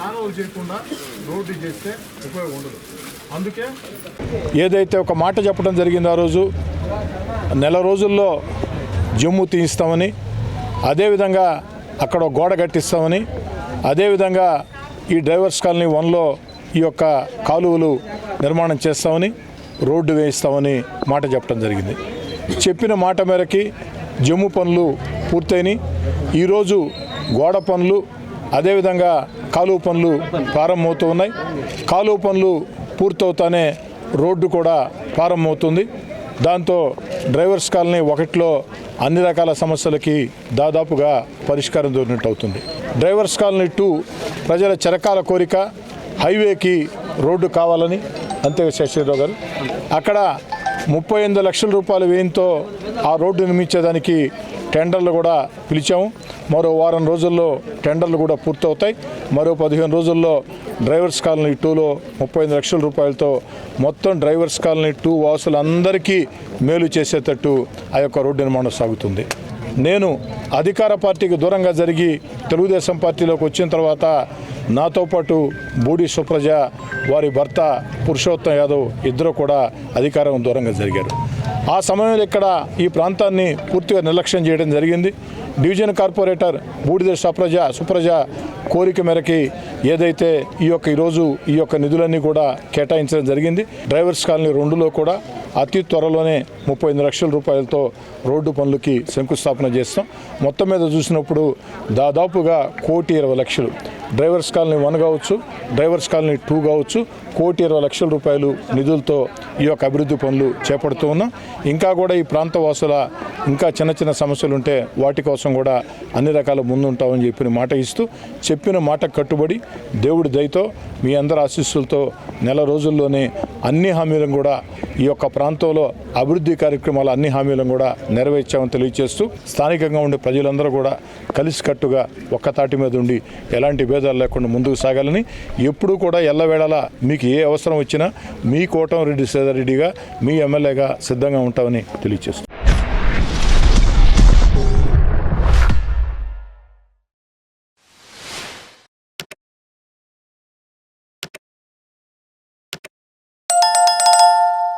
కాలువలు చేయకుండా రోడ్డు చేస్తే ఉపయోగం ఉండదు. అందుకే ఏదైతే ఒక మాట చెప్పడం జరిగిందో ఆ రోజు నెల రోజుల్లో జమ్ము తీయిస్తామని, అదేవిధంగా అక్కడ గోడ కట్టిస్తామని, అదేవిధంగా ఈ డ్రైవర్స్ కాలనీ 1లో ఈ యొక్క కాలువలు నిర్మాణం చేస్తామని, రోడ్డు వేయిస్తామని మాట చెప్పడం జరిగింది. చెప్పిన మాట మేరకి జమ్ము పనులు పూర్తయినాయి. ఈరోజు గోడ పనులు అదేవిధంగా కాలువ పనులు ప్రారంభమవుతూ ఉన్నాయి. కాలువ పనులు పూర్తవుతానే రోడ్డు కూడా ప్రారంభమవుతుంది. దాంతో డ్రైవర్స్ కాలనీ 1లో అన్ని రకాల సమస్యలకి దాదాపుగా పరిష్కారం దొరికినట్టు అవుతుంది. డ్రైవర్స్ కాలనీ 2 ప్రజల చిరకాల కోరిక హైవేకి రోడ్డు కావాలని. అంతే శశిరావు గారు, అక్కడ 38 లక్షల రూపాయల వ్యయంతో ఆ రోడ్డు నిర్మించేదానికి టెండర్లు కూడా పిలిచాము. మరో వారం రోజుల్లో టెండర్లు కూడా పూర్తవుతాయి. మరో 15 రోజుల్లో డ్రైవర్స్ కాలనీ 2లో 35 లక్షల రూపాయలతో మొత్తం డ్రైవర్స్ కాలనీ 2 వాసులందరికీ మేలు చేసేటట్టు ఆ యొక్క రోడ్డు నిర్మాణం సాగుతుంది. నేను అధికార పార్టీకి దూరంగా జరిగి తెలుగుదేశం పార్టీలోకి వచ్చిన తర్వాత నాతో పాటు బూడి సుప్రజ, వారి భర్త పురుషోత్తం యాదవ్ ఇద్దరు కూడా అధికారం దూరంగా జరిగారు. ఆ సమయంలో ఇక్కడ ఈ ప్రాంతాన్ని పూర్తిగా నిర్లక్ష్యం చేయడం జరిగింది. డివిజన్ కార్పొరేటర్ బూడిద సుప్రజ కోరిక మేరకి ఏదైతే ఈరోజు ఈ యొక్క నిధులన్నీ కూడా కేటాయించడం జరిగింది. డ్రైవర్స్ కాలనీ 2లో కూడా అతి త్వరలోనే 35 లక్షల రూపాయలతో రోడ్డు పనులకి శంకుస్థాపన చేస్తాం. మొత్తం మీద చూసినప్పుడు దాదాపుగా 1,20,00,000 డ్రైవర్స్ కాలనీ 1 కావచ్చు, డ్రైవర్స్ కాలనీ 2 కావచ్చు, 1,20,00,000 రూపాయలు నిధులతో ఈ యొక్క అభివృద్ధి పనులు చేపడుతూ ఉన్నాం. ఇంకా కూడా ఈ ప్రాంత వాసుల ఇంకా చిన్న సమస్యలు ఉంటే వాటి కోసం కూడా అన్ని రకాల ముందుంటామని చెప్పిన మాట ఇస్తూ, చెప్పిన మాట కట్టుబడి దేవుడి దయతో మీ అందరి ఆశీస్సులతో నెల రోజుల్లోనే అన్ని హామీలను కూడా ఈ యొక్క ప్రాంతంలో అభివృద్ధి కార్యక్రమాలు అన్ని హామీలను కూడా నెరవేర్చామని తెలియజేస్తూ, స్థానికంగా ఉండే ప్రజలందరూ కూడా కలిసికట్టుగా ఒక్కతాటి మీద ఉండి ఎలాంటి భేదాలు లేకుండా ముందుకు సాగాలని, ఎప్పుడూ కూడా ఎల్లవేళలా మీకు ఏ అవసరం వచ్చినా మీ కోటమిరెడ్డి శ్రీధర్ రెడ్డిగా, మీ ఎమ్మెల్యేగా సిద్ధంగా ఉంటామని తెలియజేస్తాం.